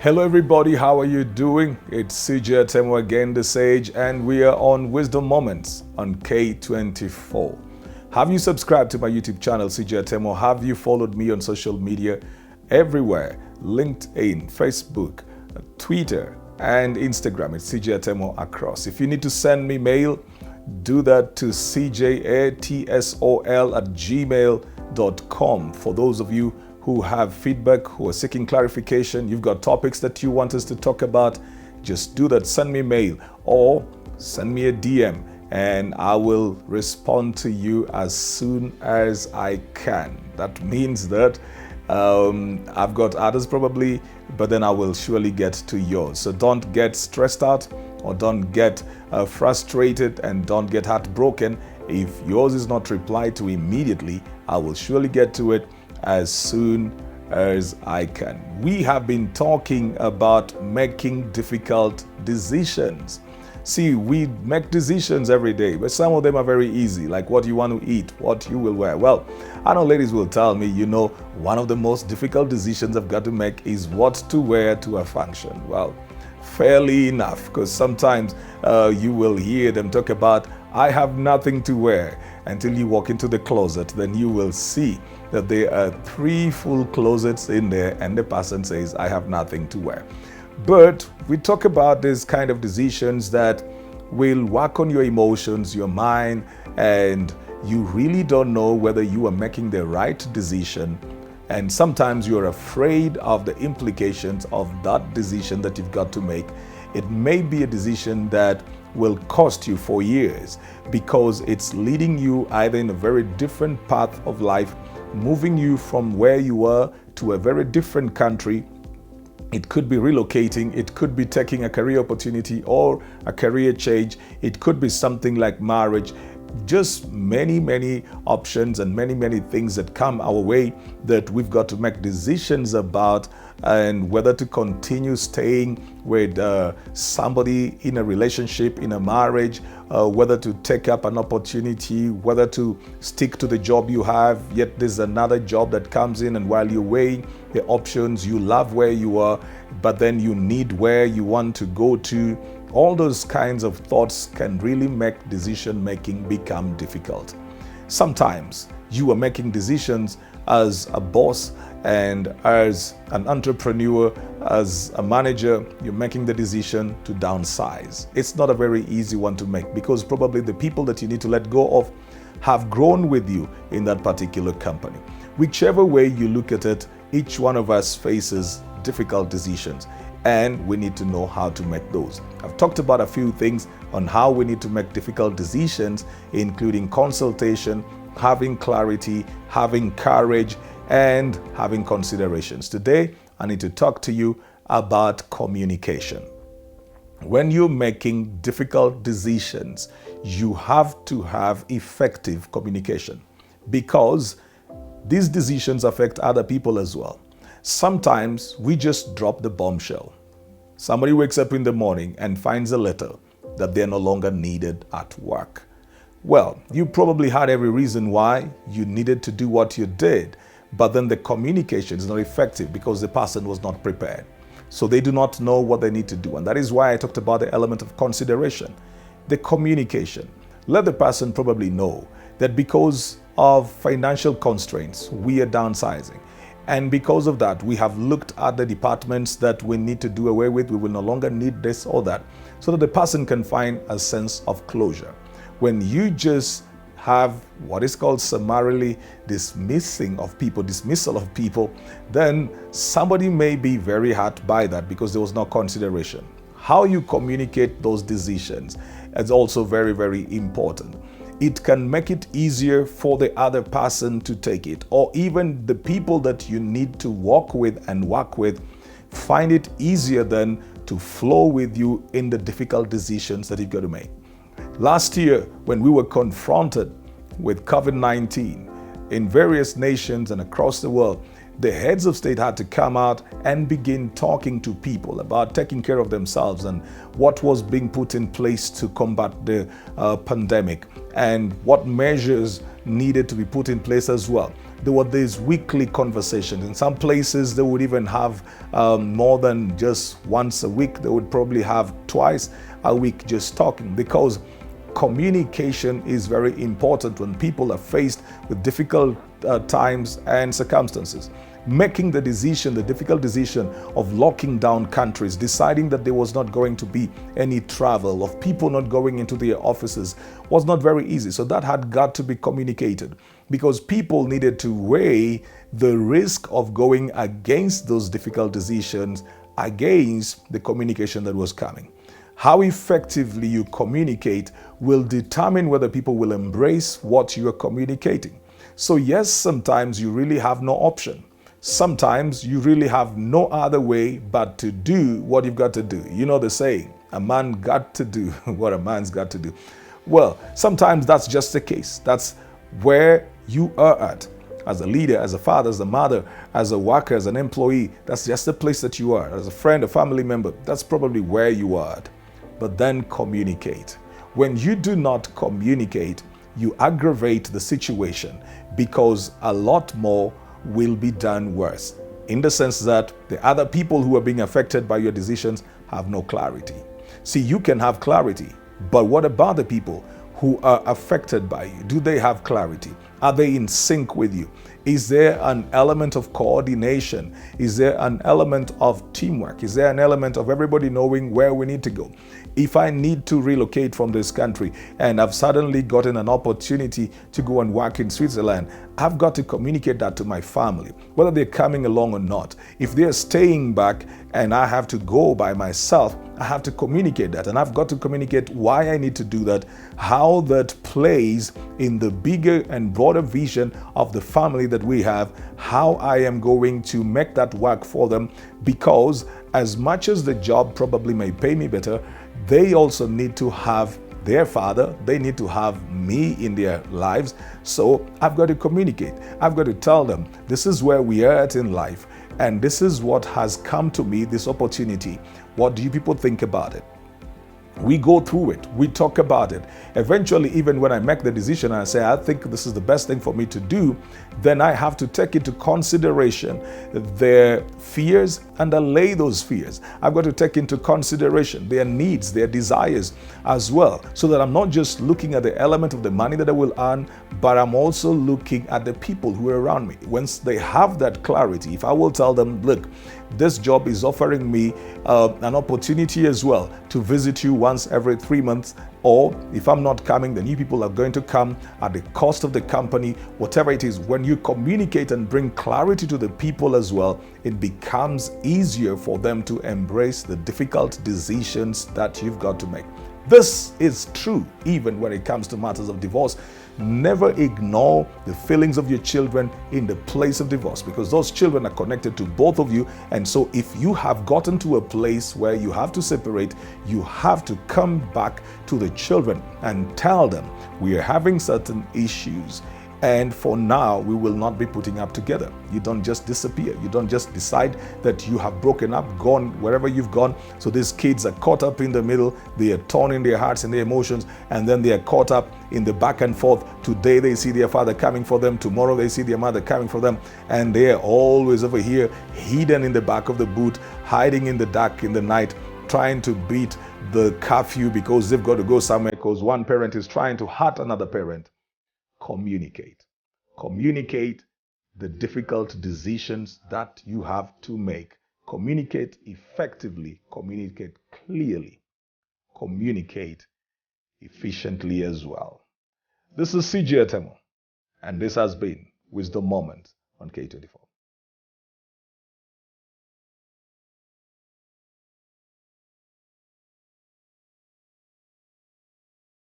Hello everybody, how are you doing? It's C.J. Atemo again, the Sage, and we are on Wisdom Moments on K24. Have you subscribed to my YouTube channel, C.J. Atemo? Have you followed me on social media everywhere? LinkedIn, Facebook, Twitter, and Instagram. It's C.J. Atemo across. If you need to send me mail, do that to cjatsol@gmail.com. For those of you who have feedback, who are seeking clarification, you've got topics that you want us to talk about, just do that. Send me mail or send me a DM and I will respond to you as soon as I can. That means that I've got others probably, but then I will surely get to yours. So don't get stressed out or don't get frustrated and don't get heartbroken. If yours is not replied to immediately, I will surely get to it as soon as I can. We have been talking about making difficult decisions. See, we make decisions every day, but some of them are very easy, like what you want to eat, what you will wear. Well, I know ladies will tell me, one of the most difficult decisions I've got to make is what to wear to a function. Well, fairly enough, because sometimes you will hear them talk about, I have nothing to wear, until you walk into the closet. Then you will see that there are 3 full closets in there and the person says, I have nothing to wear. But we talk about these kind of decisions that will work on your emotions, your mind, and you really don't know whether you are making the right decision. And sometimes you're afraid of the implications of that decision that you've got to make. It may be a decision that will cost you for years because it's leading you either in a very different path of life, moving you from where you were to a very different country. It could be relocating, it could be taking a career opportunity or a career change. It could be something like marriage. Just many options and many things that come our way that we've got to make decisions about, and whether to continue staying with somebody in a relationship, in a marriage, whether to take up an opportunity, whether to stick to the job you have, yet there's another job that comes in, and while you're weighing the options, you love where you are, but then you need where you want to go to. All those kinds of thoughts can really make decision making become difficult. Sometimes you are making decisions as a boss and as an entrepreneur, as a manager, you're making the decision to downsize. It's not a very easy one to make because probably the people that you need to let go of have grown with you in that particular company. Whichever way you look at it, each one of us faces difficult decisions, and we need to know how to make those. I've talked about a few things on how we need to make difficult decisions, including consultation, having clarity, having courage, and having considerations. Today, I need to talk to you about communication. When you're making difficult decisions, you have to have effective communication because these decisions affect other people as well. Sometimes we just drop the bombshell. Somebody wakes up in the morning and finds a letter that they're no longer needed at work. Well, you probably had every reason why you needed to do what you did, but then the communication is not effective because the person was not prepared. So they do not know what they need to do. And that is why I talked about the element of consideration, the communication. Let the person probably know that because of financial constraints, we are downsizing. And because of that, we have looked at the departments that we need to do away with. We will no longer need this or that, so that the person can find a sense of closure. When you just have what is called summarily dismissal of people, then somebody may be very hurt by that because there was no consideration. How you communicate those decisions is also very important. It can make it easier for the other person to take it, or even the people that you need to work with find it easier then to flow with you in the difficult decisions that you've got to make. Last year, when we were confronted with COVID-19 in various nations and across the world, the heads of state had to come out and begin talking to people about taking care of themselves and what was being put in place to combat the pandemic and what measures needed to be put in place as well. there were these weekly conversations. In some places, they would even have more than just once a week. They would probably have twice a week just talking, because communication is very important when people are faced with difficult times and circumstances. Making the decision, the difficult decision of locking down countries, deciding that there was not going to be any travel, of people not going into their offices, was not very easy. So that had got to be communicated, because people needed to weigh the risk of going against those difficult decisions against the communication that was coming. How effectively you communicate will determine whether people will embrace what you are communicating. So yes, sometimes you really have no option. Sometimes you really have no other way but to do what you've got to do. You know the saying, a man got to do what a man's got to do. Well, sometimes that's just the case. That's where you are at. As a leader, as a father, as a mother, as a worker, as an employee, that's just the place that you are. As a friend, a family member, that's probably where you are at. But then communicate. When you do not communicate, you aggravate the situation, because a lot more will be done worse, in the sense that the other people who are being affected by your decisions have no clarity. See, you can have clarity, but what about the people who are affected by you? Do they have clarity? Are they in sync with you? Is there an element of coordination? Is there an element of teamwork? Is there an element of everybody knowing where we need to go? If I need to relocate from this country and I've suddenly gotten an opportunity to go and work in Switzerland, I've got to communicate that to my family, whether they're coming along or not. If they're staying back and I have to go by myself, I have to communicate that, and I've got to communicate why I need to do that, how that plays in the bigger and broader vision of the family that we have, how I am going to make that work for them, because as much as the job probably may pay me better, they also need to have their father, they need to have me in their lives. So I've got to communicate. I've got to tell them, this is where we are at in life, and this is what has come to me, this opportunity. What do you people think about it? We go through it. We talk about it. Eventually, even when I make the decision and I say, I think this is the best thing for me to do, then I have to take into consideration their fears and allay those fears. I've got to take into consideration their needs, their desires as well, so that I'm not just looking at the element of the money that I will earn, but I'm also looking at the people who are around me. Once they have that clarity, if I will tell them, look, this job is offering me an opportunity as well to visit you once every 3 months, or if I'm not coming, the new people are going to come at the cost of the company, whatever it is. When you communicate and bring clarity to the people as well, it becomes easier for them to embrace the difficult decisions that you've got to make. This is true even when it comes to matters of divorce. Never ignore the feelings of your children in the place of divorce, because those children are connected to both of you. And so if you have gotten to a place where you have to separate, you have to come back to the children and tell them, we are having certain issues, and for now, we will not be putting up together. You don't just disappear. You don't just decide that you have broken up, gone wherever you've gone. So these kids are caught up in the middle. They are torn in their hearts and their emotions, and then they are caught up in the back and forth. Today they see their father coming for them. Tomorrow they see their mother coming for them. And they are always over here, hidden in the back of the boot, hiding in the dark in the night, trying to beat the curfew because they've got to go somewhere because one parent is trying to hurt another parent. Communicate. Communicate the difficult decisions that you have to make. Communicate effectively. Communicate clearly. Communicate efficiently as well. This is C.J. Atemo, and this has been Wisdom Moments on K24.